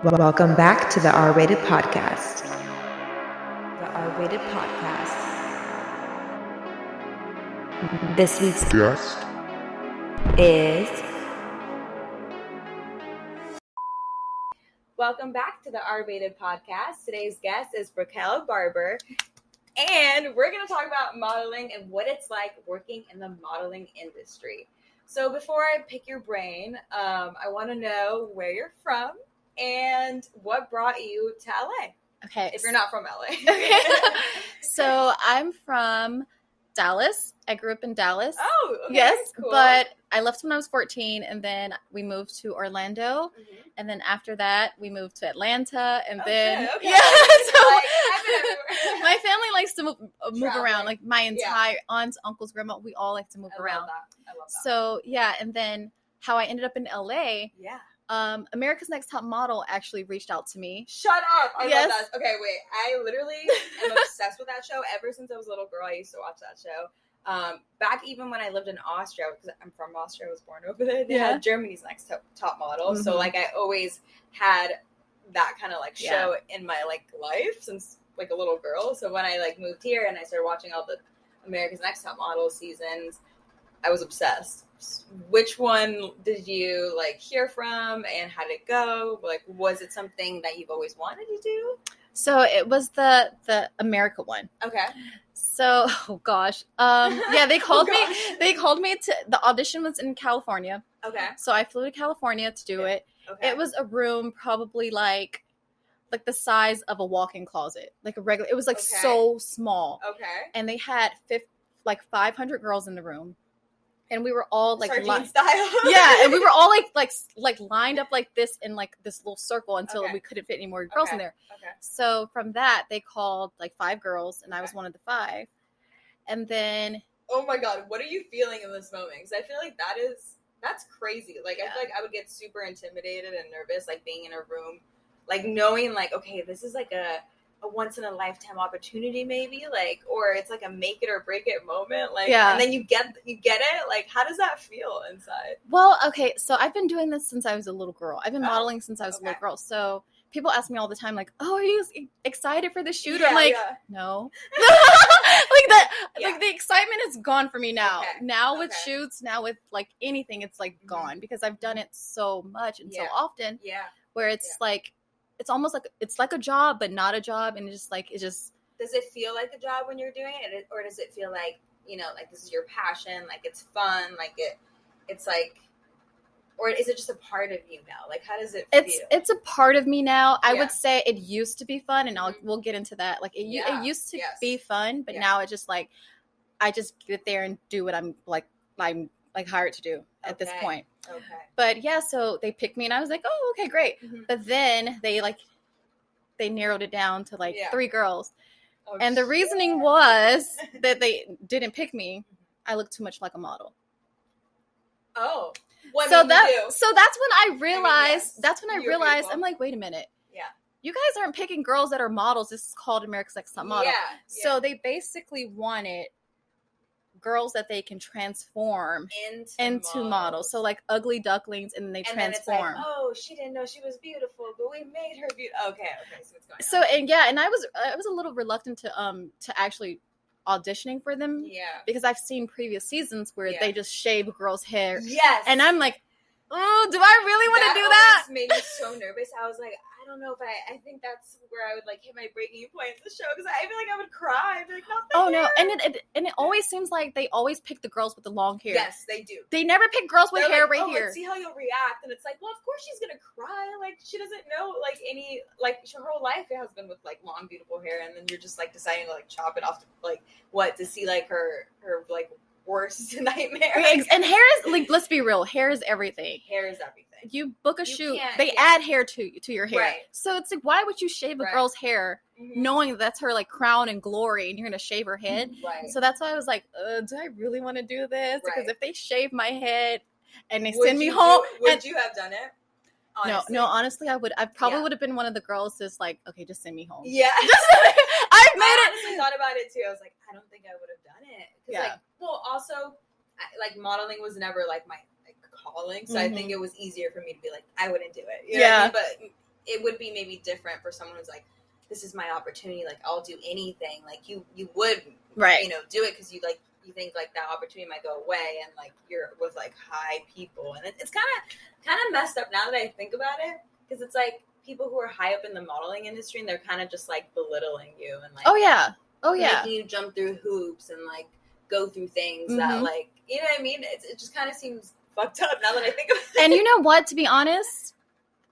Welcome back to the R-Rated Podcast. The R-Rated Podcast. This week's guest is... Welcome back to the R-Rated Podcast. Today's guest is Brookell Barber, and we're going to talk about modeling and what it's like working in the modeling industry. So before I pick your brain, I want to know where you're from and what brought you to LA. Okay. If you're not from LA. Okay. So I'm from Dallas. I grew up in Dallas. Oh, okay. Yes, Cool. but I left when I was 14, and then we moved to Orlando, and then after that, we moved to Atlanta, and then Okay. yeah. So I've been everywhere. my family likes to move Traveling. around. Like my entire aunts, uncles, grandma, we all like to move around. I love that. So yeah, and then how I ended up in LA. Yeah. America's Next Top Model actually reached out to me. Shut up! I Yes. love that. Okay, wait. I literally am obsessed with that show. Ever since I was a little girl, I used to watch that show. Back even when I lived in Austria, because I'm from Austria, I was born over there. They had Germany's Next Top Model. Mm-hmm. So like I always had that kind of like show in my like life since like a little girl. So when I like moved here and I started watching all the America's Next Top Model seasons, I was obsessed. Which one did you like hear from, and how did it go? Like, was it something that you've always wanted to do? So it was the America one. Okay. So, oh gosh. Yeah, they called Oh, me. gosh. They called me to, the audition was in California. Okay. So I flew to California to do it. Okay. It was a room probably like the size of a walk-in closet. Like a regular, it was like Okay. so small. Okay. And they had 500 girls in the room. And we were all like Sardine style. yeah, and we were all like lined up like this in like this little circle until Okay. we couldn't fit any more girls in there. Okay. So from that, they called like 5 girls, and I was Okay. one of the 5. And then, Oh my God, what are you feeling in this moment? Because I feel like that's crazy. Like I feel like I would get super intimidated and nervous, like being in a room, like knowing like, okay, this is like a once in a lifetime opportunity, maybe, like, or it's like a make it or break it moment, like, Yeah. and then you get it. Like, how does that feel inside? well, okay, so I've been doing this since I was a little girl. I've been Oh, modeling since I was a okay. little girl. So people ask me all the time, like, "Oh, are you excited for the shoot?" Yeah, I'm like, yeah. "No." Like that, Yeah. like the excitement is gone for me now. Okay. Now with Okay. shoots, now with like anything, it's like Mhm. gone because I've done it so much and so Yeah. often. Yeah. Where it's like, it's almost like it's like a job, but not a job, and it's just. Does it feel like a job when you're doing it, or does it feel like, you know, like this is your passion, like it's fun, like it's like, or is it just a part of you now? Like, how does it feel? It's a part of me now. I Yeah. would say it used to be fun, and Mhm. we'll get into that. Like it used to Yes. be fun, but Yeah. now it's just like I just get there and do what I'm hired to do at this Okay. point. Okay. But yeah, so they picked me, and I was like, oh, okay, great. Mhm. But then they narrowed it down to like Yeah. 3 girls, Oh, and the shit. reasoning was that they didn't pick me. I look too much like a model. Oh. What So made you do? that's when I realized. yes, That's when I you're realized. beautiful. I'm like, wait a minute. Yeah. You guys aren't picking girls that are models. This is called America's Next Top Model. Yeah. So they basically wanted girls that they can transform into models. So like ugly ducklings, and then they and then it's like, transform. oh, she didn't know she was beautiful, but we made her beautiful. Okay. So what's going So on? and I was a little reluctant to actually auditioning for them Yeah. because I've seen previous seasons where Yeah. they just shave girls' hair, Yes. and I'm like, oh, do I really want to do that? always made me so nervous. I was like, I don't know if I think that's where I would like hit my breaking point in the show, because I feel like I would cry. I'd be like, not the Oh no, hair. and it always seems like they always pick the girls with the long hair. Yes, they do. They never pick girls with They're hair like, right oh, here. Let's see how you'll react, and it's like, well, of course she's gonna cry. Like she doesn't know like any like her whole life has been with like long beautiful hair, and then you're just like deciding to like chop it off to, like what to see like her like worst nightmare. And hair is like, let's be real, hair is everything. Hair is everything. You book a You shoot, can't- they yeah. add hair to your hair. Right. So it's like, why would you shave a Right. girl's hair Mhm. knowing that's her like crown and glory, and you're gonna shave her head? Right. So that's why I was like, do I really want to do this? Because Right. if they shave my head and they Would send me you home, would and- you have done it? no, Honestly. honestly, I probably Yeah. would have been one of the girls that's like, okay, just send me home. Yeah. I've made I it. honestly thought about it too. I was like, I don't think I would have done it. 'Cause, Yeah. like, well, also, like modeling was never like my like calling, so I think it was easier for me to be like, I wouldn't do it. You know what I mean? But it would be maybe different for someone who's like, this is my opportunity. Like, I'll do anything. Like, you would, right. you know, do it because you think like that opportunity might go away, and like you're with like high people, and it's kind of messed up now that I think about it, because it's like people who are high up in the modeling industry and they're kind of just like belittling you and like making you jump through hoops and like go through things that like, you know what I mean? It just kind of seems fucked up now that I think of it. And you know what? To be honest,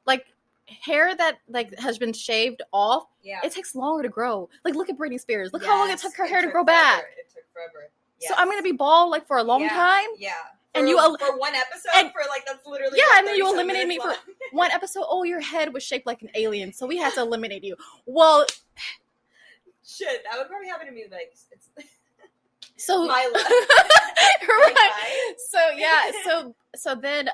like hair that like has been shaved off, it takes longer to grow. Like look at Britney Spears. Look how long it took her hair to grow back. It took forever. Yes. So I'm gonna be bald like for a long time. Yeah. And for one episode, for like that's literally and then you eliminated me for one episode. Oh, your head was shaped like an alien, so we had to eliminate you. Well, shit, that would probably happen to me. Like, it's so my luck. Right. So then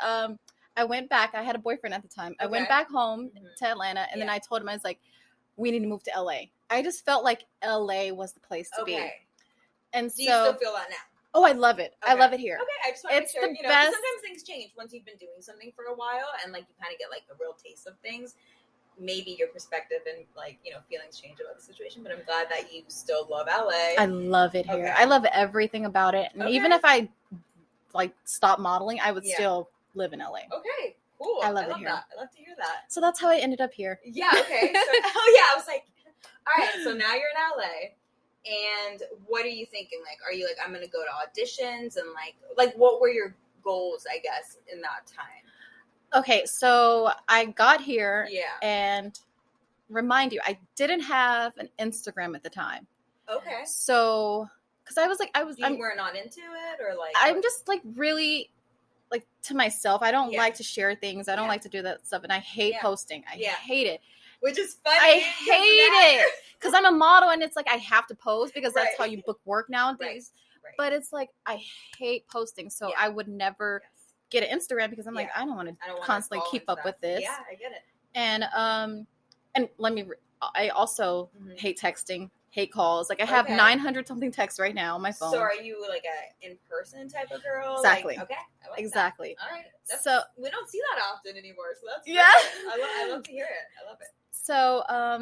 I went back. I had a boyfriend at the time. I went back home to Atlanta, and then I told him, I was like, we need to move to LA. I just felt like LA was the place to be. And do you still feel that now? Oh, I love it. Okay. I love it here. Okay, I just want to make sure, you know, best. Sometimes things change once you've been doing something for a while, and like you kind of get like a real taste of things. Maybe your perspective and like, you know, feelings change about the situation, but I'm glad that you still love LA. I love it here. I love everything about it. And even if I like stop modeling, I would still live in LA. Okay, cool. I love it here. That. I love to hear that. So that's how I ended up here. Yeah, okay. So, I was like, all right, so now you're in LA. And what are you thinking? Like, are you like, I'm going to go to auditions, and like what were your goals, I guess, in that time? Okay, so I got here and remind you, I didn't have an Instagram at the time. Okay. So, because I was like, you were not into it, or like? I'm just like really like to myself. I don't like to share things. I don't like to do that stuff. And I hate posting. I hate it. Which is funny. I hate it because I'm a model, and it's like I have to post because that's how you book work nowadays. Right. But it's like I hate posting, so I would never get an Instagram because I'm like I don't want to constantly keep up with this. Yeah, I get it. And let me. I also hate texting, hate calls. Like I have 900 something texts right now on my phone. So are you like a in person type of girl? Exactly. Like, okay. I like exactly. That. All right. So we don't see that often anymore. So that's I love to hear it. I love it. So, I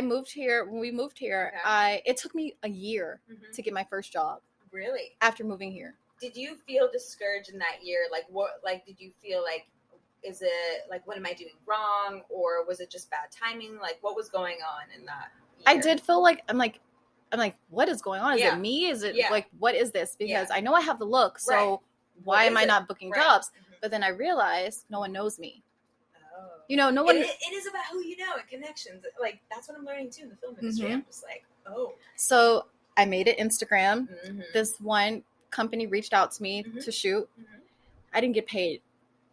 moved here. When we moved here, it took me a year to get my first job. Really? After moving here. Did you feel discouraged in that year? Like, what, like, did you feel like, is it, like, what am I doing wrong? Or was it just bad timing? Like, what was going on in that year? I did feel like, I'm like, what is going on? Is it me? Is it, like, what is this? Because I know I have the look, so why am I not booking jobs? But then I realized no one knows me. You know, no one. It is about who you know and connections. Like that's what I'm learning too in the film industry. I'm just like, So I made an Instagram. This one company reached out to me to shoot. I didn't get paid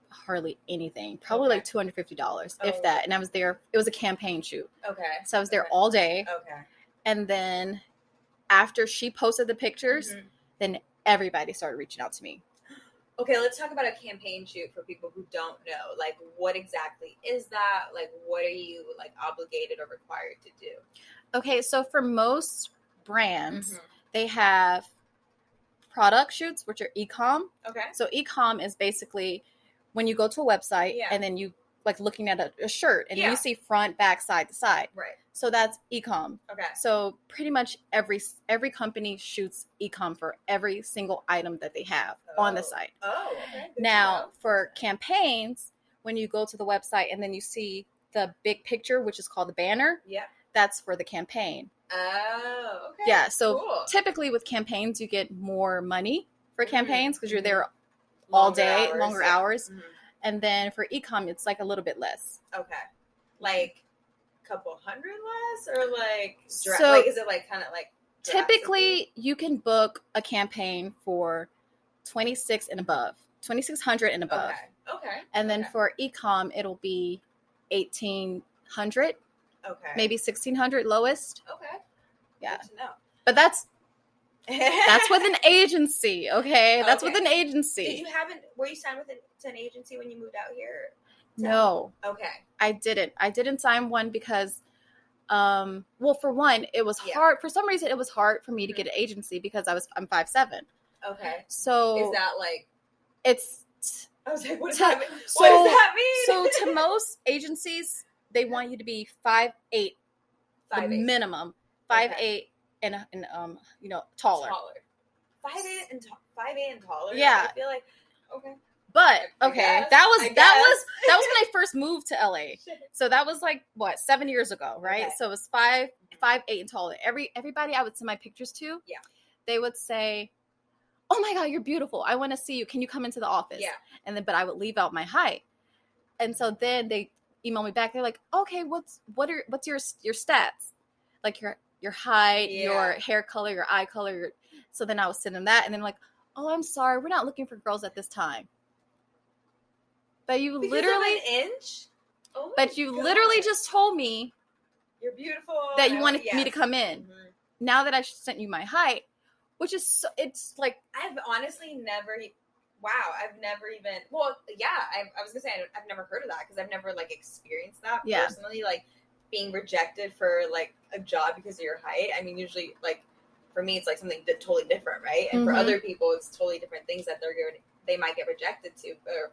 hardly anything. Probably like $250, if that. And I was there. It was a campaign shoot. Okay. So I was there all day. Okay. And then after she posted the pictures, then everybody started reaching out to me. Okay, let's talk about a campaign shoot for people who don't know. Like, what exactly is that? Like, what are you, like, obligated or required to do? Okay, so for most brands, they have product shoots, which are e-com. Okay. So e-com is basically when you go to a website and then you, like, looking at a shirt, and you see front, back, side to side. Right. So that's e-com. Okay. So pretty much every company shoots e-com for every single item that they have on the site. Oh, okay. Now, for campaigns, when you go to the website and then you see the big picture, which is called the banner, that's for the campaign. Oh, okay. Yeah, so typically with campaigns, you get more money for campaigns because you're there all day, longer hours. And then for e-com, it's like a little bit less. Okay. Like couple hundred less, or like so is it like kind of like typically you can book a campaign for 26 and above, 2,600 and above. Okay. And then for e-com, it'll be 1,800. Okay. Maybe 1,600 lowest. Okay. Yeah. Good to know. But that's with an agency. Okay. That's with an agency. Were you signed to an agency when you moved out here? No. Okay. I didn't sign one because, well, for one, it was hard. For some reason, it was hard for me to get an agency because I'm 5'7". Okay. So is that like? I was like, what does that mean? What does that mean? So to most agencies, they want you to be 5'8", the minimum 5'8" and taller. 5'8" and 5'8" and taller. Yeah, I feel like okay. But okay, that was when I first moved to LA. So that was like what 7 years ago, right? Okay. So it was 5'8" and taller. Everybody I would send my pictures to, they would say, "Oh my God, you're beautiful. I want to see you. Can you come into the office?" Yeah. And then, but I would leave out my height. And so then they email me back. They're like, "Okay, what's your stats? Like your height, your hair color, your eye color." So then I would send them that, and then like, "Oh, I'm sorry, we're not looking for girls at this time." But you because literally of an inch. Oh but you God. Literally just told me you're beautiful that you wanted me to come in. Mm-hmm. Now that I sent you my height, which is so, it's like I've honestly never. Wow, I've never even. Well, yeah, I was gonna say I've never heard of that because I've never like experienced that personally, like being rejected for like a job because of your height. I mean, usually like for me, it's like something totally different, right? And for other people, it's totally different things that they might get rejected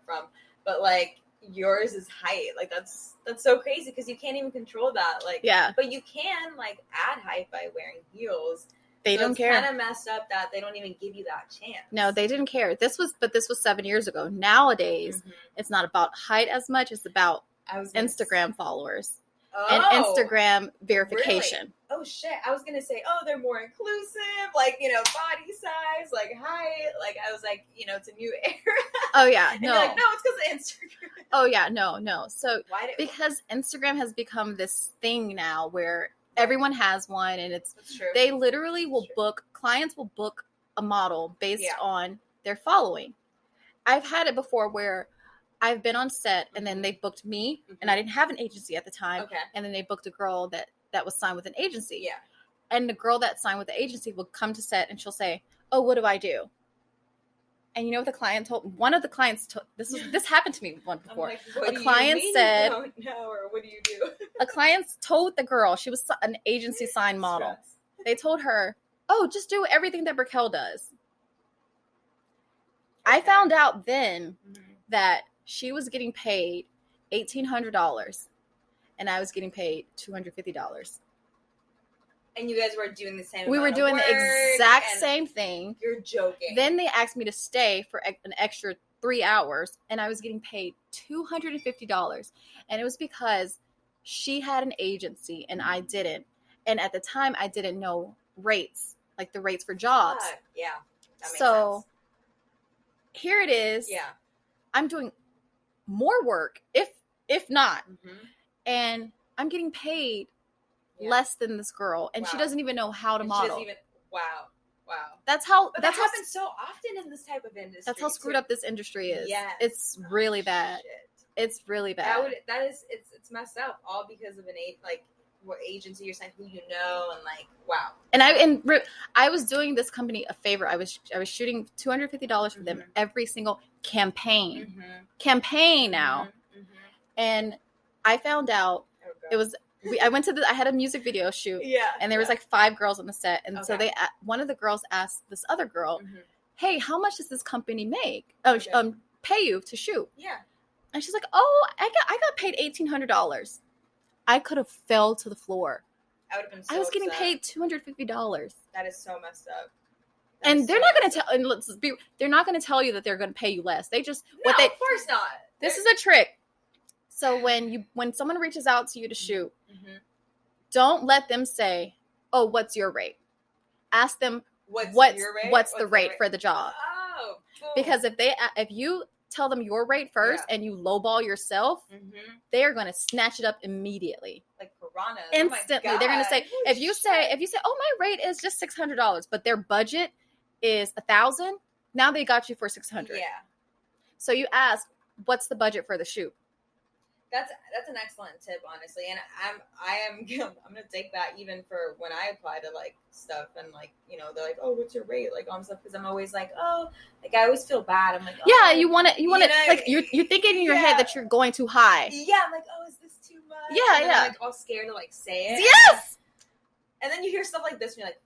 from. But like yours is height, like that's so crazy because you can't even control that. Like, but you can like add height by wearing heels. They don't care. It's kind of messed up that they don't even give you that chance. No, they didn't care. This was 7 years ago. Nowadays, it's not about height as much. It's about Instagram followers and Instagram verification. Really? Oh shit! I was gonna say, they're more inclusive, like body size, like height. Like I was like, it's a new era. Oh yeah, no, you're like, no, it's because of Instagram. Oh yeah, no. So because Instagram has become this thing now where everyone has one, and it's they literally will book clients will book a model based on their following. I've had it before where I've been on set and then they booked me and I didn't have an agency at the time. Okay. And then they booked a girl that was signed with an agency. Yeah. And the girl that signed with the agency will come to set and she'll say, "Oh, what do I do?" And you know what the client told? One of the clients this happened to me once before. Like, a client said, "No, or what do you do?" A client told the girl, she was an agency signed model. They told her, "Oh, just do everything that Brookell does." I found out then that she was getting paid $1,800 and I was getting paid $250. And you guys were doing the same. We were doing the exact same thing. You're joking. Then they asked me to stay for an extra 3 hours, and I was getting paid $250. And it was because she had an agency and I didn't. And at the time, I didn't know rates, like the rates for jobs. Yeah, that makes sense. So here it is. Yeah, I'm doing more work, if not, and I'm getting paid less than this girl, and she doesn't even know how to model. Wow. That happens so often in this type of industry. That's how screwed up this industry is. Yeah, it's really bad. Shit. It's really bad. It's messed up all because of what agency you're saying, who you know, and like wow. And I was doing this company a favor. I was shooting $250 for them every single campaign now, and I found out it was. I went to I had a music video shoot, and there was like 5 girls on the set, and so one of the girls asked this other girl, "Hey, how much does this company pay you to shoot?" Yeah, and she's like, "Oh, I got paid $1,800." I could have fell to the floor. I would have been. So I was getting paid $250. That is so messed up. And they're not going to tell. And they're not going to tell you that they're going to pay you less. They just of course not. This is a trick. So when someone reaches out to you to shoot, don't let them say, "Oh, what's your rate?" Ask them, "What's the rate for the job?" Oh, cool. Because if you tell them your rate first and you lowball yourself, they are going to snatch it up immediately. Like piranhas. Instantly. They're going to say, if you say, "Oh, my rate is just $600," but their budget is $1,000, now they got you for $600. Yeah. So you ask, "What's the budget for the shoot?" That's an excellent tip, honestly, and I'm gonna take that even for when I apply to like stuff and like they're like, "Oh, what's your rate?" like on stuff because I'm always like, "Oh," like I always feel bad. I'm like, "Oh, yeah, you want to like you're thinking in your head that you're going too high." Yeah, I'm like, "Oh, is this too much?" Yeah, and I'm like all scared to like say it. Yes. And then you hear stuff like this and you're like,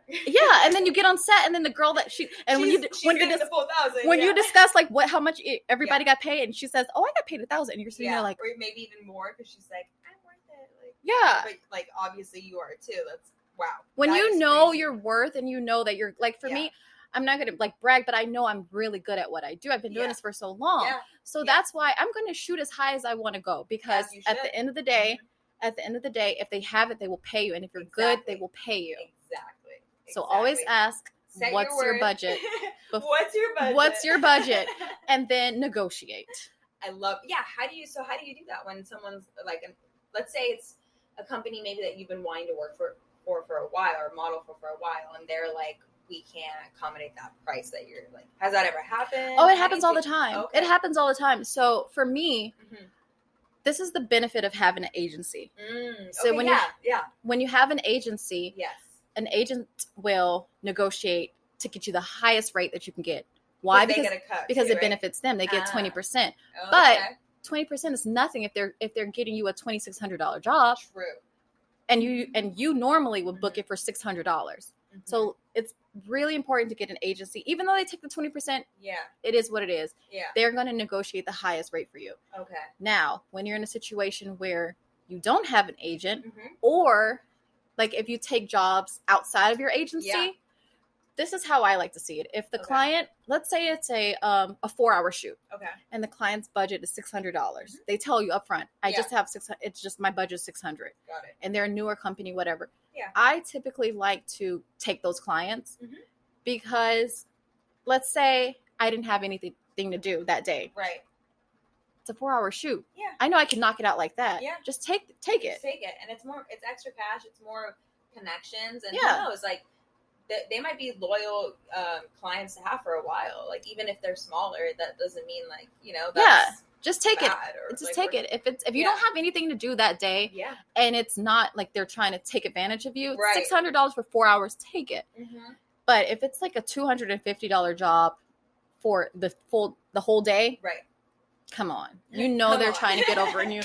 Yeah, and then you get on set, and then the girl that when you discuss like how much everybody got paid, and she says, "Oh, I got paid 1,000," and you're sitting there like, or maybe even more because she's like, "I'm worth it." Like, yeah, but like obviously you are too. That's wow. When you know your worth, and you know that you're like, for me, I'm not gonna like brag, but I know I'm really good at what I do. I've been doing this for so long, so that's why I'm gonna shoot as high as I want to go, because at the end of the day. At the end of the day, if they have it, they will pay you. And if you're good, they will pay you. Exactly. So always ask, what's your budget? What's your budget? What's your budget? And then negotiate. How do you do that when someone's like, let's say it's a company maybe that you've been wanting to work for a while, or model for a while, and they're like, we can't accommodate that price that you're like, has that ever happened? Oh, it happens all the time. Okay. It happens all the time. So for me, this is the benefit of having an agency. So when you have an agency, an agent will negotiate to get you the highest rate that you can get. Why? Because it benefits them. They get 20%. But 20% is nothing if they're getting you a $2,600 job. True. And you normally would book it for $600. So it's really important to get an agency, even though they take the 20%. Yeah, it is what it is. Yeah, they're going to negotiate the highest rate for you. Okay. Now, when you're in a situation where you don't have an agent, or like if you take jobs outside of your agency, this is how I like to see it. If the client, let's say it's a 4-hour shoot, and the client's budget is $600, they tell you up front, I just have $600. It's just my budget is $600. Got it. And they're a newer company, whatever. Yeah. I typically like to take those clients because, let's say I didn't have anything to do that day. Right. It's a 4-hour shoot. Yeah. I know I can knock it out like that. Yeah. Just take it. Just take it, and it's extra cash. It's more connections, and who knows, like. They might be loyal clients to have for a while. Like, even if they're smaller, that doesn't mean like, that's just take it. Just like, take it. If you don't have anything to do that day, and it's not like they're trying to take advantage of you, $600 for 4 hours, take it. But if it's like a $250 job for the whole day, come on, they're trying to get over on you.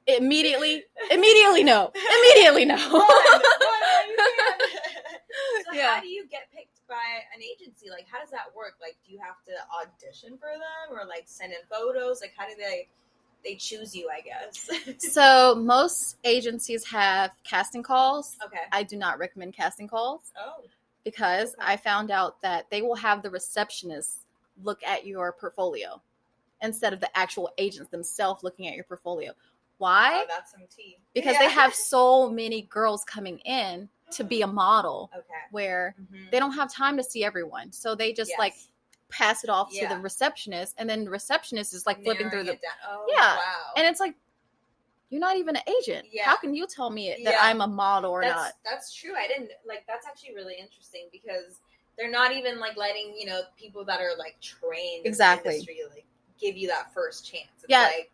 Immediately no. So how do you get picked by an agency? Like, how does that work? Like, do you have to audition for them, or like send in photos? Like, how do they choose you, I guess? So most agencies have casting calls. Okay. I do not recommend casting calls. Oh. Because I found out that they will have the receptionists look at your portfolio instead of the actual agents themselves looking at your portfolio. Why? Oh, that's some tea. Because they have so many girls coming in to be a model where they don't have time to see everyone. So they just like pass it off to the receptionist, and then the receptionist is like flipping through the wow. And it's like, you're not even an agent. How can you tell me that I'm a model or not? That's true. I didn't like, that's actually really interesting, because they're not even like letting, people that are like trained in the industry like give you that first chance. It's like,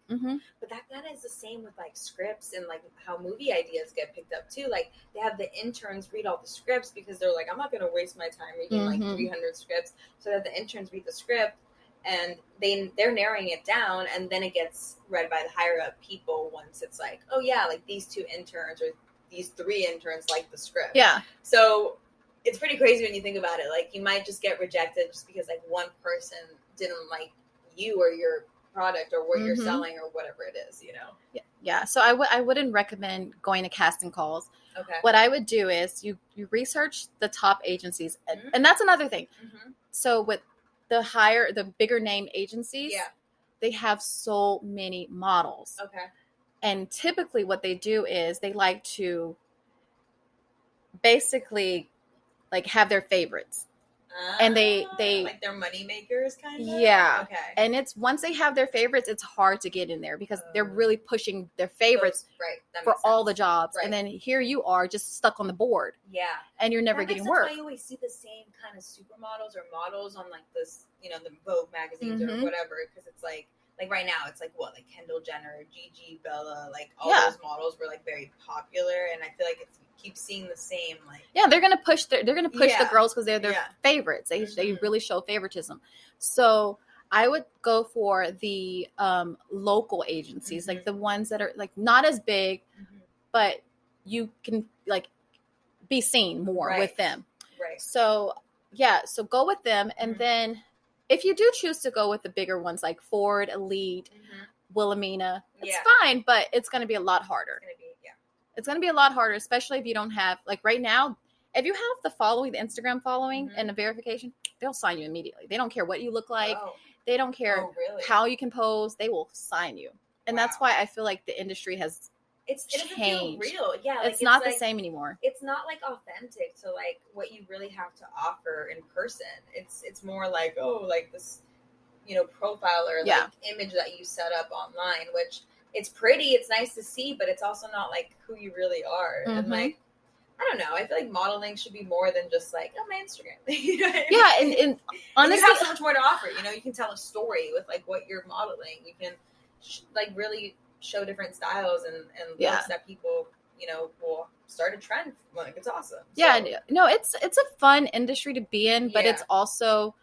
but that kind of is the same with like scripts and like how movie ideas get picked up too. Like, they have the interns read all the scripts because they're like, I'm not going to waste my time reading like 300 scripts. So that the interns read the script, and they're narrowing it down, and then it gets read by the higher up people once it's like, oh yeah, like these 2 interns or these 3 interns like the script. Yeah. So it's pretty crazy when you think about it. Like, you might just get rejected just because like one person didn't like you or your product or what you're selling or whatever it is, Yeah. So I wouldn't recommend going to casting calls. Okay. What I would do is you research the top agencies, and that's another thing. So with the bigger name agencies, they have so many models. Okay. And typically what they do is they like to basically like have their favorites. And they like their money makers kind of. Yeah. Okay. And it's once they have their favorites, it's hard to get in there because they're really pushing their favorites for all the jobs. Right. And then here you are just stuck on the board. Yeah. And you're never getting work. That's why you always see the same kind of supermodels or models on like this, the Vogue magazines or whatever, because it's like right now it's like what, like Kendall Jenner, Gigi, Bella, like all those models were like very popular, and I feel like it's keep seeing the same like they're gonna push the girls because they're their favorites. They really show favoritism. So I would go for the local agencies, like the ones that are like not as big, but you can like be seen more Right. with them. Right. So go with them. And then if you do choose to go with the bigger ones like Ford, Elite, Wilhelmina, it's fine, but it's going to be a lot harder. It's going to be a lot harder, especially if you don't have, like right now, if you have the following, the Instagram following and the verification, they'll sign you immediately. They don't care what you look like. Oh. They don't care how you can pose. They will sign you. And that's why I feel like the industry has it doesn't feel real. Yeah. Like, it's not the same anymore. It's not like authentic to like what you really have to offer in person. It's more like, like this, profile or like image that you set up online, which it's pretty, it's nice to see, but it's also not like who you really are. And like, I don't know. I feel like modeling should be more than just like, my Instagram. You know what I mean? And honestly, you have so much more to offer. You can tell a story with like what you're modeling. You can like really show different styles and looks that people will start a trend. Like, it's awesome. Yeah, no, it's a fun industry to be in, but it's also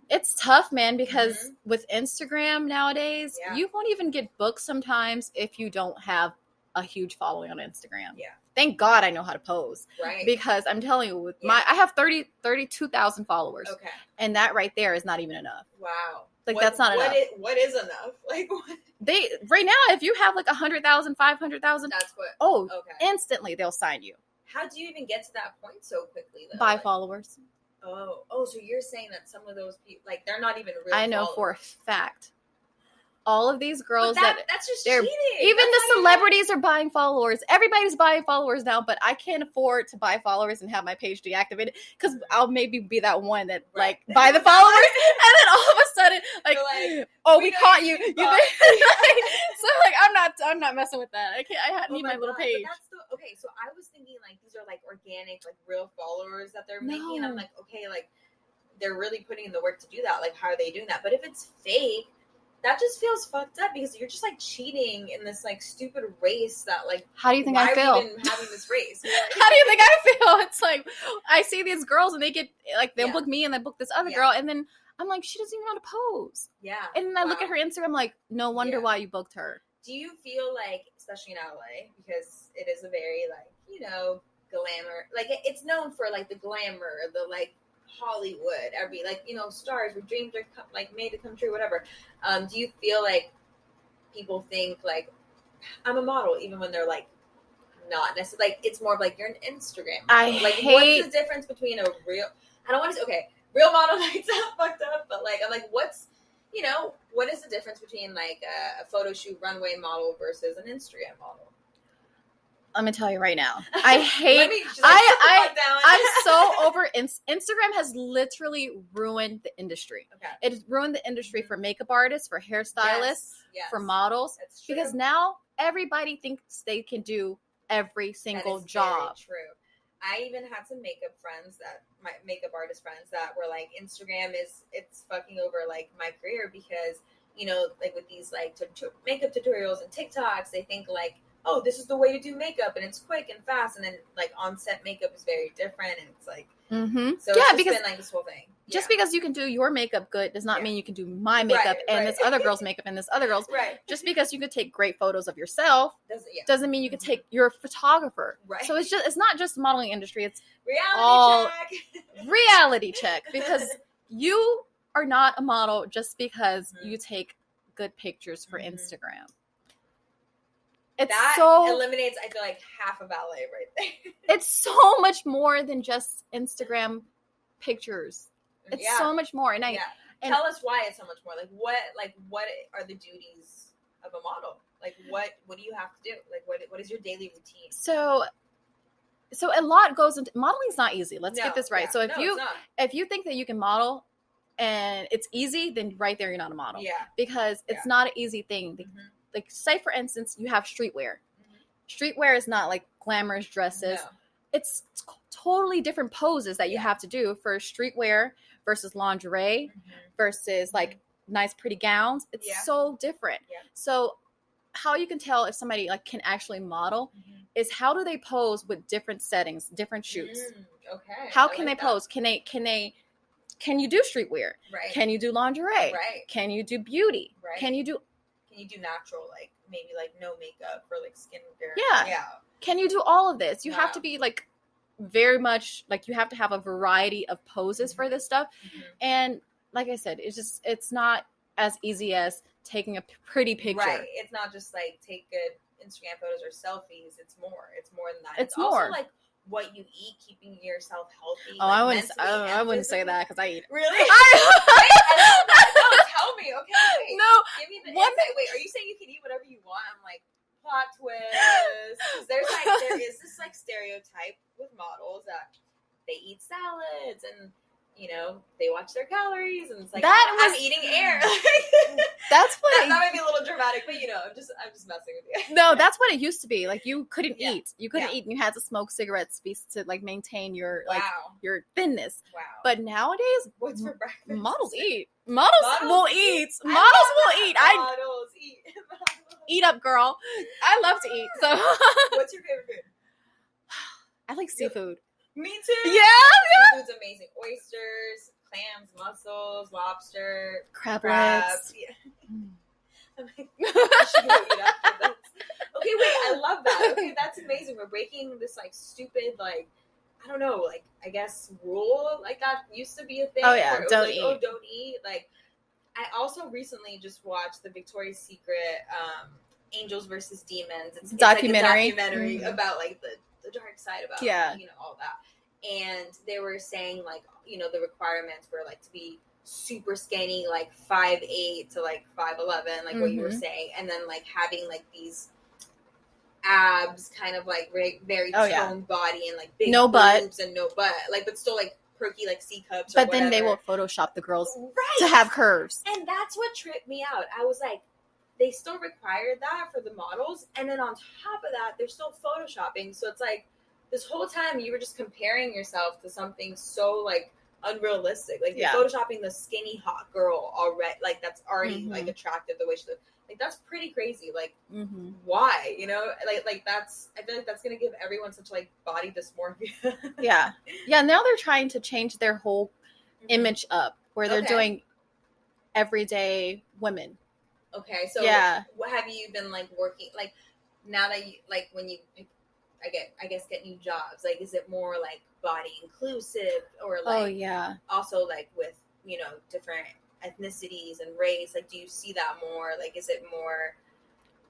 it's tough, man, because with Instagram nowadays, you won't even get booked sometimes if you don't have a huge following on Instagram. Yeah. Thank God I know how to pose. Right. Because I'm telling you, with I have 32,000 followers. Okay. And that right there is not even enough. Wow. Like, that's not enough. What is enough? Like, what? Right now, if you have like 100,000, 500,000, that's what. Instantly they'll sign you. How do you even get to that point so quickly, though? By followers. So you're saying that some of those people, like, they're not even real I know followers. For a fact. All of these girls that's just cheating. Even the celebrities are buying followers. Everybody's buying followers now, but I can't afford to buy followers and have my page deactivated because I'll maybe be that one that like buy the followers and then all of a sudden we caught you. So like I'm not messing with that. I need my little page. Okay, so I was thinking like these are like organic, like real followers that they're making. And I'm like, okay, like they're really putting in the work to do that. Like, how are they doing that? But if it's fake, that just feels fucked up because you're just like cheating in this like stupid race that like. How do you think I feel? Why are we even having this race? How do you think I feel? It's like I see these girls and they get like they'll book me and they book this other girl and then I'm like, she doesn't even know how to pose. Yeah. And then I look at her Instagram, I'm like, no wonder why you booked her. Do you feel like, especially in LA, because it is a very like glamour, like it's known for like the glamour, the like Hollywood, every like stars where dreams are like made to come true, whatever. Do you feel like people think like I'm a model even when they're like not necessarily? Like it's more of like you're an Instagram model. What's the difference between a real? I don't want to say real model might sound fucked up, but like I'm like what's what is the difference between like a photo shoot runway model versus an Instagram model? I'm gonna tell you right now. I hate. I'm so over. Instagram has literally ruined the industry. Okay. It has ruined the industry for makeup artists, for hairstylists, for models. That's true. Because now everybody thinks they can do every single job. Very true. I even had some my makeup artist friends that were like, Instagram it's fucking over like my career because like with these like makeup tutorials and TikToks, they think like, oh, this is the way to do makeup and it's quick and fast, and then like on-set makeup is very different and it's like so it's because been like this whole thing. Just because you can do your makeup good does not mean you can do my makeup and this other girl's makeup and this other girl's. Just because you could take great photos of yourself doesn't mean you could take your photographer. Right. So it's not just the modeling industry, it's reality check because you are not a model just because you take good pictures for Instagram. That eliminates, I feel like, half of LA right there. It's so much more than just Instagram pictures. It's so much more. And tell us why it's so much more. Like what are the duties of a model? Like what do you have to do? Like what is your daily routine? So a lot goes into modeling. Is not easy. Let's get this right. So if you think that you can model and it's easy, then right there you're not a model. Yeah. Because it's not an easy thing. Like, say, for instance, you have streetwear. Streetwear is not like glamorous dresses. No. It's totally different poses that you have to do for streetwear versus lingerie versus like nice, pretty gowns. It's so different. Yeah. So how you can tell if somebody like can actually model is how do they pose with different settings, different shoots. Okay. How can they pose? Can you do streetwear? Right. Can you do lingerie? Right. Can you do beauty? Right. Can you do natural, like maybe like no makeup or like skincare? Yeah. Can you do all of this? You have to be like very much like you have to have a variety of poses for this stuff. Mm-hmm. And like I said, it's not as easy as taking a pretty picture. Right. It's not just like take good Instagram photos or selfies. It's more than that. It's more also like what you eat, keeping yourself healthy. Oh, like, I wouldn't say that because I eat. Really? No, tell me. Okay, wait. No. Give me the insight. Wait, are you saying you can eat whatever you want? I'm like, plot twist. Because there is this like stereotype with models that they eat salads and they watch their calories and it's like I'm eating air. That's what that might be a little dramatic, but I'm just messing with you. No, that's what it used to be. Like you couldn't eat. You couldn't Yeah. eat and you had to smoke cigarettes to like maintain your like Wow. your thinness. Wow. But nowadays What's for breakfast? models eat. Models will eat. Models will eat. Models eat. Eat up, girl. I love to eat. So What's your favorite food? I like seafood. Me too. Yeah. Seafood's amazing. Oysters, clams, mussels, lobster, Crab crabs. legs. Yeah. I'm like, I should go eat after this. Okay, wait, I love that. Okay, that's amazing. We're breaking this like stupid like I don't know, like I guess rule like that used to be a thing. Oh yeah, where it was don't like, eat. Oh, don't eat. Like I also recently just watched the Victoria's Secret Angels versus Demons. It's documentary. Like a documentary about like the dark side about all that. And they were saying like the requirements were like to be super skinny, like 5'8" to like 5'11", like what you were saying, and then like having like these abs, kind of like very toned body and like big no boobs butt and no butt, like but still like perky like C cups. But then they will Photoshop the girls right to have curves, and that's what tripped me out. I was like, they still required that for the models, and then on top of that, they're still photoshopping. So it's like this whole time you were just comparing yourself to something so like unrealistic. Like you're photoshopping the skinny hot girl already, like that's already like attractive the way she looks. Like that's pretty crazy. Like why? Like that's I feel like that's gonna give everyone such like body dysmorphia. yeah. Now they're trying to change their whole image up, where they're doing everyday women. Okay, so what have you been like working like now that you like when you pick, I guess get new jobs, like is it more like body inclusive or like also like with different ethnicities and race, like do you see that more, like is it more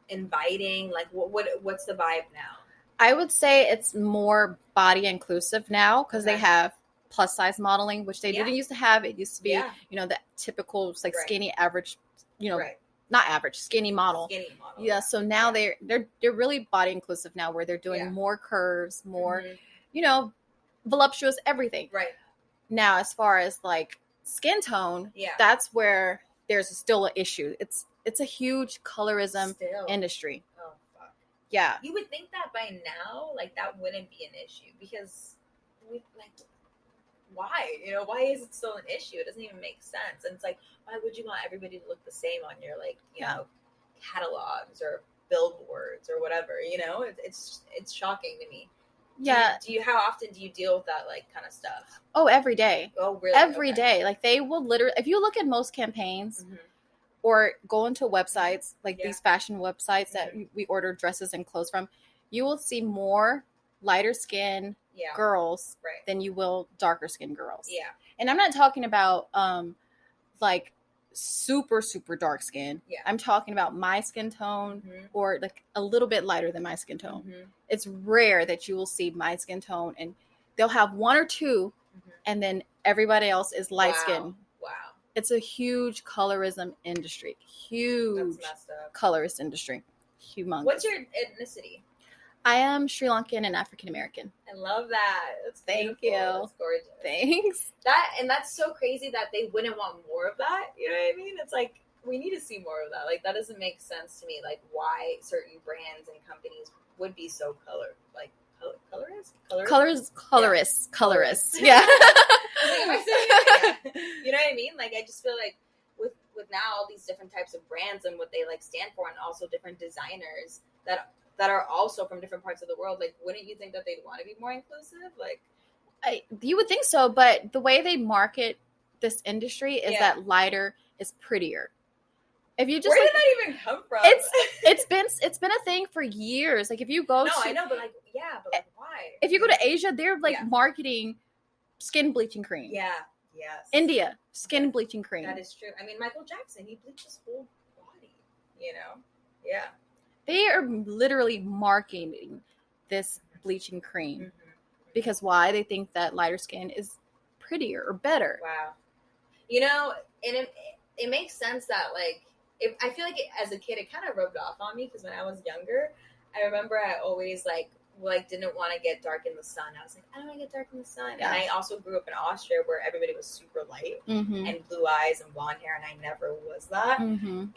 inviting, like what's the vibe now? I would say it's more body inclusive now because they have plus size modeling, which they didn't used to have. It used to be the typical like skinny average not average, skinny model. Yeah, so now they're really body inclusive now, where they're doing more curves, more, voluptuous everything. Right. Now, as far as like skin tone, that's where there's still an issue. It's a huge colorism industry. Oh fuck. Yeah. You would think that by now, like that wouldn't be an issue because we like. Why? Why is it still an issue? It doesn't even make sense. And it's like, why would you want everybody to look the same on your like, catalogs or billboards or whatever? It's shocking to me. Yeah. How often do you deal with that like kind of stuff? Oh, every day. Oh, really? Every day. Like they will literally, if you look at most campaigns or go into websites, like these fashion websites that we order dresses and clothes from, you will see more lighter skin girls than you will darker skin girls. Yeah. And I'm not talking about like super, super dark skin. Yeah. I'm talking about my skin tone or like a little bit lighter than my skin tone. It's rare that you will see my skin tone and they'll have one or two and then everybody else is light skin. Wow. It's a huge colorism industry. Huge colorist industry. Humongous. What's your ethnicity? I am Sri Lankan and African American. I love that. Thank you. That's gorgeous. Thanks. That's so crazy that they wouldn't want more of that. You know what I mean? It's like we need to see more of that. Like that doesn't make sense to me. Like why certain brands and companies would be so colorist. Yeah. You know what I mean? Like I just feel like with now all these different types of brands and what they like stand for, and also different designers that are also from different parts of the world, like wouldn't you think that they'd want to be more inclusive? Like you would think so, but the way they market this industry is that lighter is prettier. If you just where did that even come from? It's been a thing for years. Like if you go I know, but like why? If you go to Asia, they're like marketing skin bleaching cream. Yeah. Yes. India, skin bleaching cream. That is true. I mean, Michael Jackson, he bleached his whole body, you know? Yeah. They are literally marketing this bleaching cream because why? They think that lighter skin is prettier or better. Wow. You know, and it makes sense that, like, I feel like as a kid, it kind of rubbed off on me because when I was younger, I remember I always, didn't want to get dark in the sun. I was like, I don't want to get dark in the sun. Yeah. And I also grew up in Austria where everybody was super light and blue eyes and blonde hair, and I never was that. And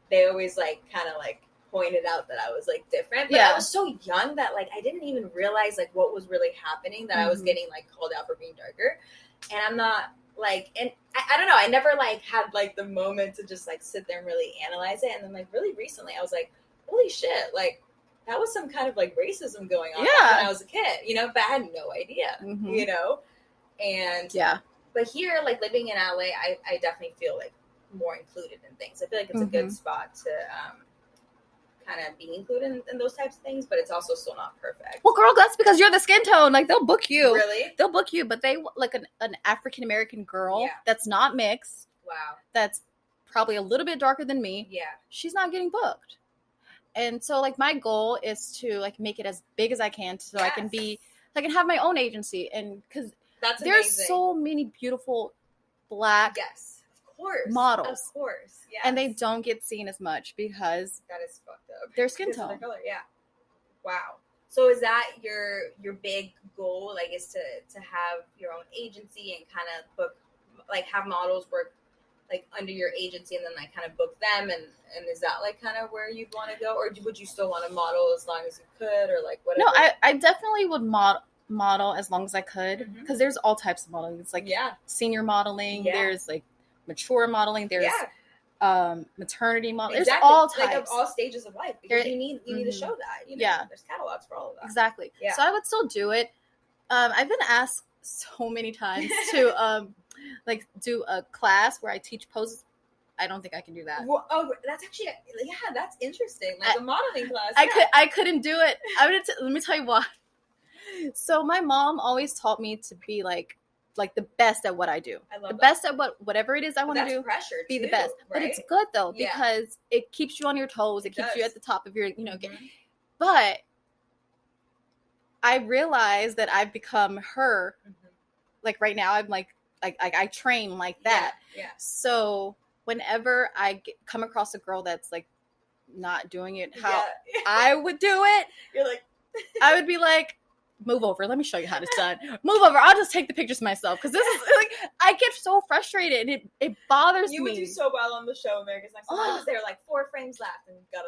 they always, kind of pointed out that I was, different. But I was so young that, I didn't even realize, what was really happening, that I was getting, called out for being darker. And I'm not, and I don't know, I never, had, the moment to just, sit there and really analyze it. And then, really recently, I was like, holy shit, that was some kind of racism going on when I was a kid, but I had no idea, and but here, living in LA, I definitely feel more included in things. I feel like it's a good spot to kind of be included in those types of things, but it's also still not perfect. Well, girl, that's because you're the skin tone. They'll book you. Really? They'll book you, but they an African American girl that's not mixed. Wow. That's probably a little bit darker than me. Yeah. She's not getting booked. And so, my goal is to, make it as big as I can so I can have my own agency. And because there's so many beautiful Black models. Of course. Yeah. And they don't get seen as much because that is fucked up. Their skin tone. Their color. Yeah. Wow. So is that your big goal, is to have your own agency and kind of book, have models work under your agency and then kind of book them, and is that kind of where you'd want to go, or would you still want to model as long as you could, or whatever? No, I definitely would model as long as I could, because there's all types of modeling. It's senior modeling, there's mature modeling, there's maternity modeling. Exactly. There's all types, of all stages of life, because you need to show that. There's catalogs for all of that. Exactly. Yeah. So I would still do it. I've been asked so many times to do a class where I teach poses. I don't think I can do that. Well, that's actually, that's interesting. A modeling class. I couldn't do it. Let me tell you why. So my mom always taught me to be the best at what I do. I love the best at whatever it is I want to do. Pressure be too, the best. right? But it's good though, because it keeps you on your toes. It keeps you at the top of your, but I realize that I've become her. Right now, I'm I train like that. Yeah. So whenever I come across a girl that's not doing it how I would do it, you're I would be move over. Let me show you how it's done. Move over. I'll just take the pictures myself, because this is I get so frustrated and it bothers me. You would do so well on the show America's Next Top Model, because there are 4 frames left and you gotta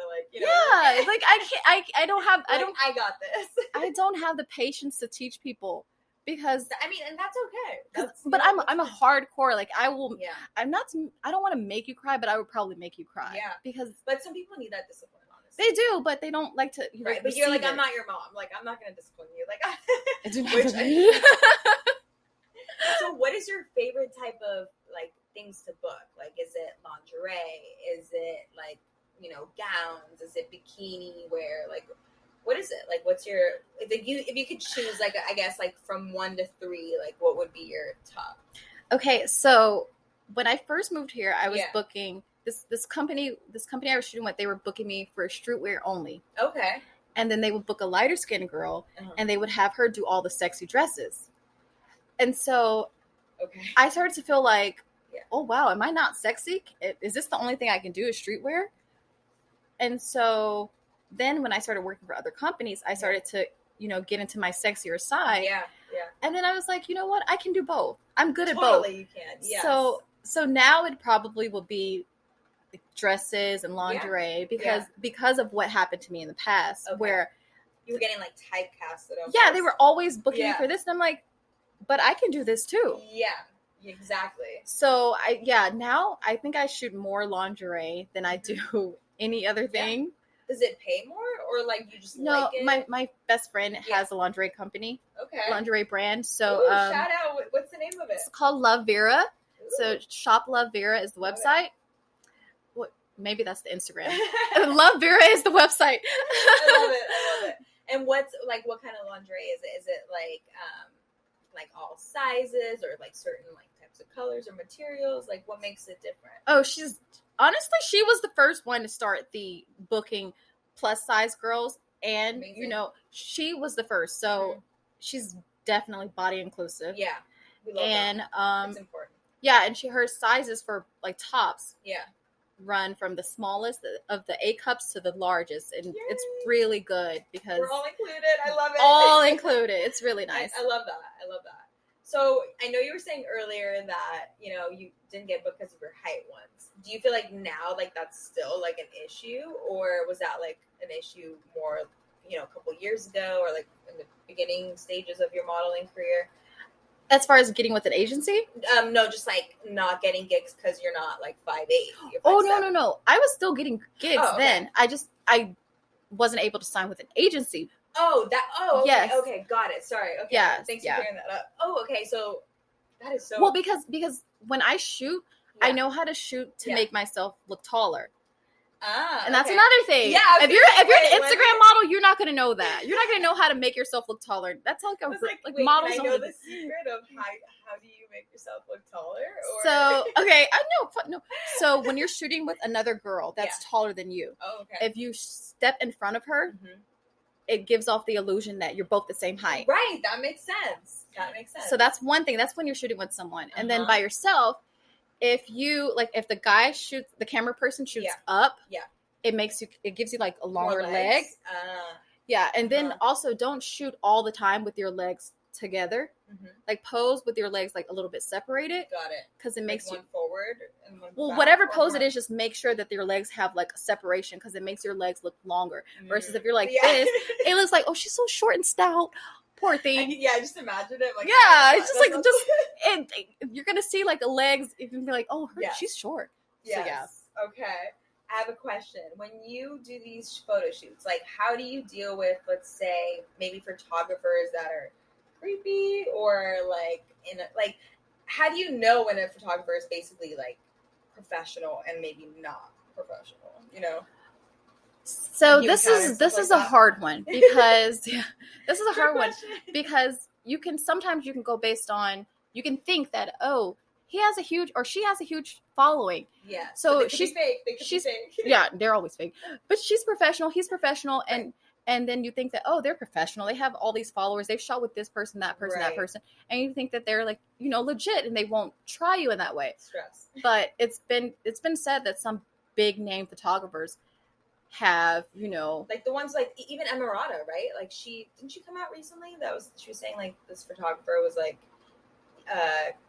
I don't have I got this. I don't have the patience to teach people, because I mean, and that's okay. But I'm a hardcore. I will. Yeah. I don't want to make you cry, but I would probably make you cry. Yeah. But some people need that discipline. They do, but they don't like to. Right, but you're I'm not your mom. I'm not going to discipline you. I do not. So, what is your favorite type of things to book? Is it lingerie? Is it gowns? Is it bikini wear? What is it? What's your if you could choose I guess from 1 to 3, what would be your top? Okay, so when I first moved here, I was booking. This company I was shooting with, they were booking me for streetwear only. Okay. And then they would book a lighter skinned girl, and they would have her do all the sexy dresses. And so I started to feel oh wow, am I not sexy? Is this the only thing I can do is streetwear? And so then when I started working for other companies, I started to, get into my sexier side. Yeah. And then I was like, you know what? I can do both. I'm good at both. Totally, you can. Yes. So now it probably will be dresses and lingerie, because of what happened to me in the past, where you were getting typecasted. Yeah, they were always booking me for this, and I'm but I can do this too. Yeah, exactly. So now I think I shoot more lingerie than I do any other thing. Does it pay more, or you just no? It? My best friend has a lingerie company, lingerie brand. So shout out! What's the name of it? It's called Love Vera. Ooh. So Shop Love Vera is the website. maybe that's the Instagram. Love Vera is the website. I love it. And what kind of lingerie is it? Is it like all sizes or like certain like types of colors or materials? Like what makes it different? Oh, she was the first one to start the booking plus size girls, and Amazing. she was the first, so she's definitely body inclusive. Yeah, we love that. It's important. Yeah, and her sizes for like tops. Yeah. Run from the smallest of the A cups to the largest, and it's really good because we're all included. I love it. All included. It's really nice. I love that. So I know you were saying earlier that you didn't get booked because of your height once. Do you feel like now like that's still like an issue, or was that like an issue more a couple years ago, or like in the beginning stages of your modeling career? As far as getting with an agency? No, just like not getting gigs because you're not like 5'8". Oh, no. I was still getting gigs then. I wasn't able to sign with an agency. Okay. Yes. Okay, got it. Sorry. Okay. Yeah. Thanks for clearing that up. Oh, okay. So that is so... Well, because when I shoot, I know how to shoot to make myself look taller. And that's another thing. Yeah, if you're an Instagram model, you're not going to know that. You're not going to know how to make yourself look taller. That's like models. Can I know the secret of how do you make yourself look taller? Or... So okay, I know. So when you're shooting with another girl that's taller than you, if you step in front of her, it gives off the illusion that you're both the same height. Right. That makes sense. So that's one thing. That's when you're shooting with someone, and then by yourself. If the guy shoots, the camera person shoots up, it gives you like a longer leg. And then also don't shoot all the time with your legs together. Like pose with your legs like a little bit separated. Got it. Because it makes one forward and one back, whatever pose it is, just make sure that your legs have like a separation because it makes your legs look longer. Versus if you're like this, it looks like, oh, she's so short and stout. Poor thing. Just imagine it. Like, it's just like and you're gonna see like the legs. You can be like, oh, she's short. Yes. So, okay. I have a question. When you do these photo shoots, like, how do you deal with, let's say, maybe photographers that are creepy or how do you know when a photographer is basically like professional and maybe not professional? So this is a hard one because because you can go based on, you can think that, oh, he has a huge or she has a huge following. Yeah. So she's fake. She's fake. Yeah, they're always fake. But she's professional. He's professional, and then you think that, oh, they're professional. They have all these followers. They've shot with this person, that person, that person, and you think that they're like legit, and they won't try you in that way. Stress. But it's been said that some big name photographers have like the ones like even Emirata, right? Like she come out recently she was saying like this photographer was like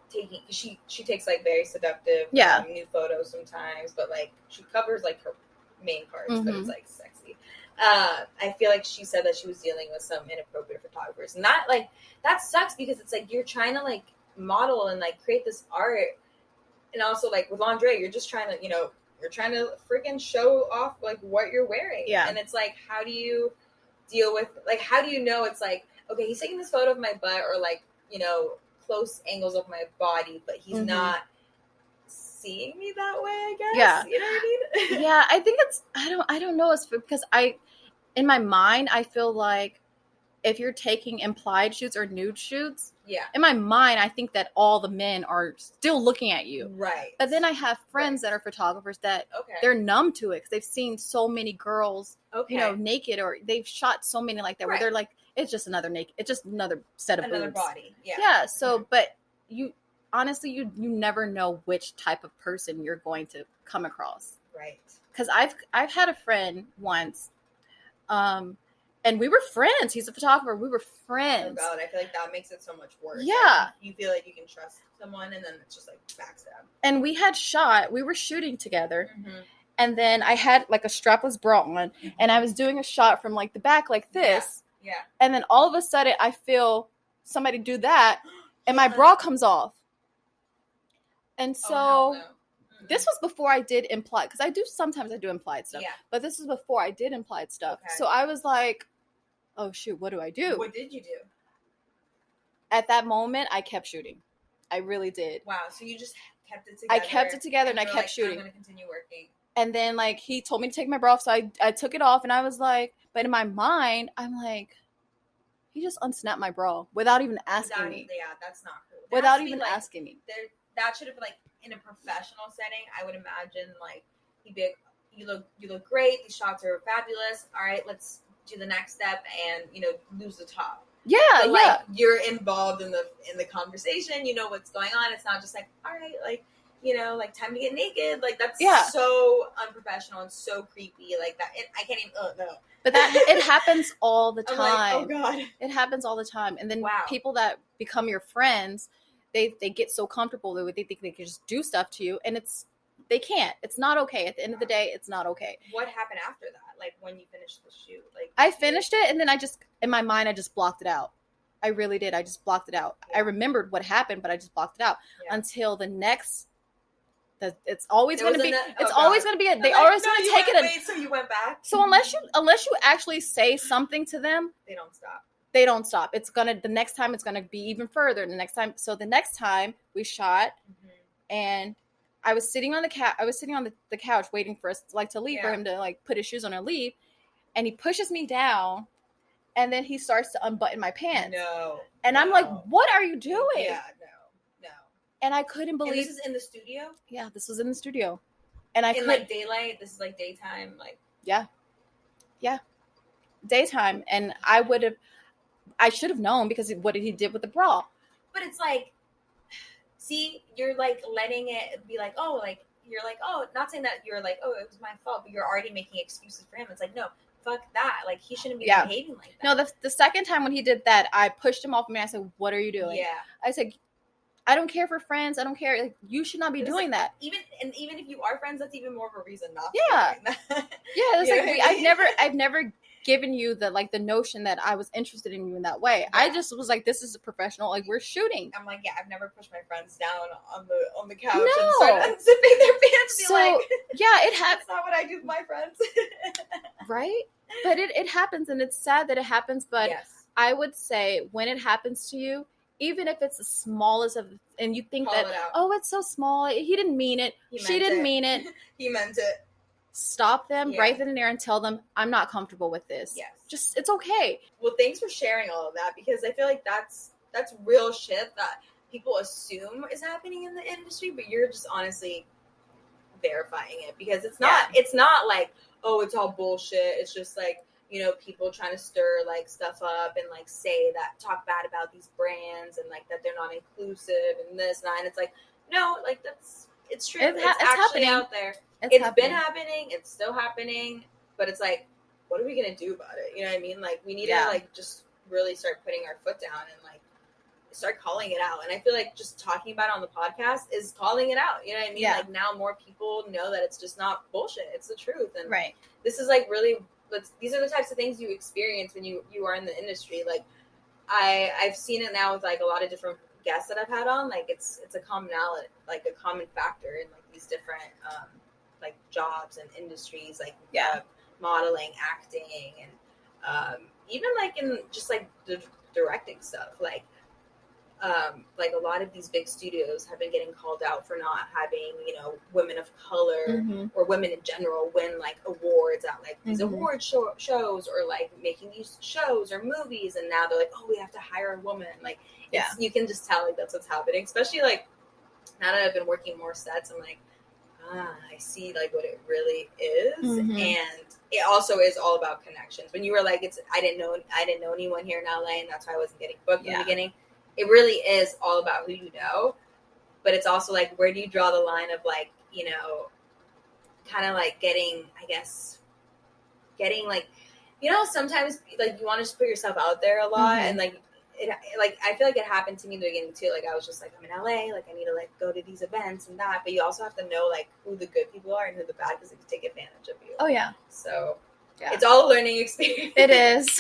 taking she takes like very seductive new photos sometimes, but like she covers like her main parts, but it's like sexy. I feel like she said that she was dealing with some inappropriate photographers, and that sucks because it's like you're trying to like model and like create this art, and also like with lingerie you're just trying to you're trying to freaking show off like what you're wearing. Yeah. And it's like, how do you deal with, like, how do you know it's like, okay, he's taking this photo of my butt or like, close angles of my body, but he's not seeing me that way, I guess. Yeah. You know what I mean? Yeah. I think I don't know. It's because in my mind, I feel like if you're taking implied shoots or nude shoots, in my mind, I think that all the men are still looking at you. Right. But then I have friends that are photographers that they're numb to it because they've seen so many girls, naked, or they've shot so many like that where they're like, it's just another naked, it's just another set of boobs. Another body. Yeah. Yeah. So, but you honestly, you never know which type of person you're going to come across. Right. Because I've had a friend once, and we were friends. He's a photographer. We were friends. Oh God, I feel like that makes it so much worse. Yeah. Like, you feel like you can trust someone, and then it's just like backstab. And we were shooting together, and then I had like a strapless bra on, and I was doing a shot from like the back like this. Yeah. And then all of a sudden, I feel somebody do that, and my bra comes off. And so this was before I did implied, because sometimes I do implied stuff. Yeah. But this is before I did implied stuff. Okay. So I was like, oh shoot, what do I do? What did you do? At that moment, I kept shooting. I really did. Wow. So you just kept it together. I kept it together and I kept shooting. I'm going to continue working. And then, like, he told me to take my bra off, so I took it off, and I was like, but in my mind, I'm like, he just unsnapped my bra without even asking me. Yeah, that's not cool. Without even asking me. That should have been, like, in a professional setting, I would imagine, like, he'd be like, you look great, these shots are fabulous, all right, let's do the next step and, you know, lose the top. Yeah, but, like, you're involved in the conversation, you know what's going on. It's not just like, all right, like, you know, like, time to get naked. Like, that's so unprofessional and so creepy. Like, that, I can't even, no. But it happens all the time. Like, oh, God. It happens all the time. And then people that become your friends, they get so comfortable that they think they can just do stuff to you. And they can't. It's not okay. At the end of the day, it's not okay. What happened after that? Like, when you finished the shoot? Like, I finished it, and then in my mind, I just blocked it out. I really did. I just blocked it out. Yeah. I remembered what happened, but I just blocked it out until the next. It's always going to be. It's always going to be. They always going to take it. So you went back. So unless you actually say something to them, they don't stop. They don't stop. The next time it's gonna be even further. The next time. So the next time we shot, and I was sitting on the couch. I was sitting on the couch waiting for us to leave for him to like put his shoes on and leave, and he pushes me down. And then he starts to unbutton my pants. And I'm like, what are you doing? Yeah, no. And I couldn't believe. And this is in the studio? Yeah, this was in the studio. And like daylight? This is like daytime? Like. Yeah. Daytime. And I should have known because what he did with the bra. But it's like, see, you're like letting it be like, oh, like, you're like, oh, not saying that you're like, oh, it was my fault, but you're already making excuses for him. It's like, no. Fuck that. Like, he shouldn't be behaving like that. No, the second time when he did that, I pushed him off me. I said, what are you doing? Yeah. I said, I don't care for friends. I don't care. Like, you should not be doing that. Even if you are friends, that's even more of a reason not to do that. Yeah. It's I've never given you the notion that I was interested in you in that way. Yeah. I just was like, this is a professional, like, we're shooting. I'm like, I've never pushed my friends down on the couch and started unzipping their pants. So it happens. That's not what I do with my friends. Right? But it happens, and it's sad that it happens, but I would say when it happens to you, even if it's the smallest of, and you think that, oh, it's so small, he didn't mean it, she didn't mean it. He meant it. Stop them right then and there and tell them, I'm not comfortable with this. Yes. Just, it's okay. Well, thanks for sharing all of that, because I feel like that's real shit that people assume is happening in the industry, but you're just honestly verifying it, because it's not like, oh, it's all bullshit. It's just like, you know, people trying to stir like stuff up and like say that, talk bad about these brands and like that they're not inclusive and this and that. And it's like, no, like it's true. It's actually happening out there. It's been happening. It's still happening. But it's like, what are we gonna do about it? You know what I mean? Like, we need to like just really start putting our foot down and like start calling it out. And I feel like just talking about it on the podcast is calling it out. You know what I mean? Like, now more people know that it's just not bullshit. It's the truth. And this is like really, these are the types of things you experience when you are in the industry. Like, I've seen it now with like a lot of different guests that I've had on. Like, it's a commonality, like a common factor in like these different like jobs and industries, like modeling, acting, and even like in just like the directing stuff. Like a lot of these big studios have been getting called out for not having, you know, women of color or women in general win like awards at like these award shows, or like making these shows or movies. And now they're like, oh, we have to hire a woman. Like, you can just tell like that's what's happening. Especially like now that I've been working more sets, I'm like, I see like what it really is. And it also is all about connections. When you were like, I didn't know anyone here in LA, and that's why I wasn't getting booked in the beginning. It really is all about who you know, but it's also like, where do you draw the line of like, you know, kind of like getting like, you know, sometimes like you want to just put yourself out there a lot, and like I feel like it happened to me in the beginning too. Like, I was just like, I'm in LA, like I need to like go to these events and that, but you also have to know like who the good people are and who the bad, because they can take advantage of you. Oh yeah. So. Yeah. It's all a learning experience. It is.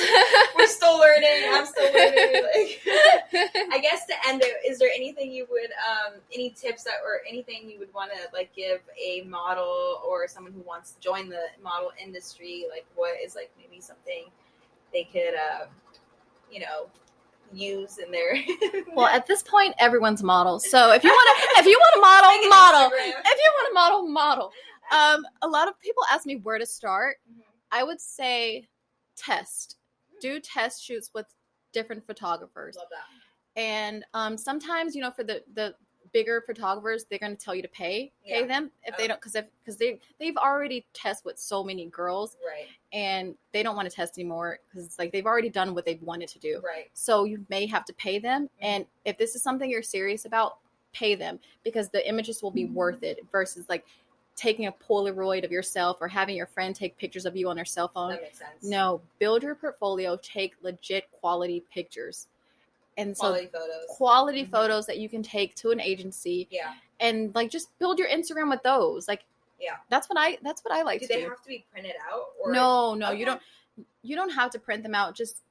We're still learning. I'm still learning. Like, I guess to end it, is there anything you would, any tips or anything you would want to like give a model or someone who wants to join the model industry? Like, what is like maybe something they could, you know, use in their. Well, at this point, everyone's model. So if you want to model, model. If you want to model, model. A lot of people ask me where to start. Mhm. I would say test. Do test shoots with different photographers. Love that. And sometimes, you know, for the bigger photographers, they're going to tell you to pay them if they don't, because they've already tested with so many girls, Right. and they don't want to test anymore because it's like they've already done what they've wanted to do. Right. So you may have to pay them, Mm-hmm. and if this is something you're serious about, pay them, because the images will be worth it versus like taking a Polaroid of yourself or having your friend take pictures of you on their cell phone. That makes sense. No, build your portfolio, take legit quality pictures. And Quality so photos. quality photos that you can take to an agency. Yeah. And like just build your Instagram with those. Like, yeah. That's what I like do to do. Do they have to be printed out? Or no, okay. you don't have to print them out. Just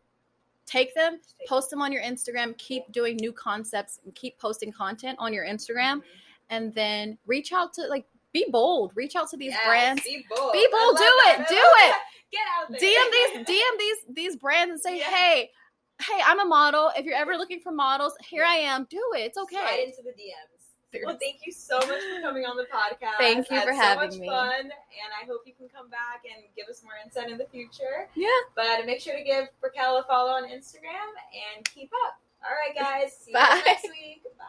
take them, post them on your Instagram, keep doing new concepts and keep posting content on your Instagram, and then reach out to be bold. Reach out to these brands. Be bold. Be bold. Do it. Get out there. DM these brands and say, hey, I'm a model. If you're ever looking for models, here I am. Do it. It's okay. Slide into the DMs. Well, thank you so much for coming on the podcast. Thank you for having me. So much fun, and I hope you can come back and give us more insight in the future. Yeah. But make sure to give Brookell a follow on Instagram and keep up. All right, guys. See you Bye. next week. Bye.